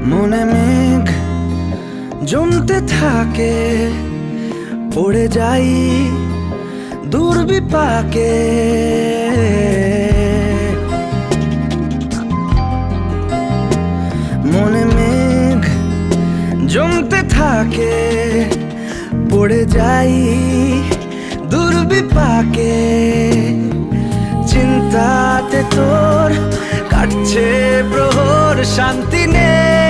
মনে মেঘ জমতে থাকে, পড়ে যাই দুর্বিপাকে। মনে মেঘ জমতে থাকে, পড়ে যাই দুর্বিপাকে। চিন্তাতে তোর কাটছে প্রহর, শান্তি নেই।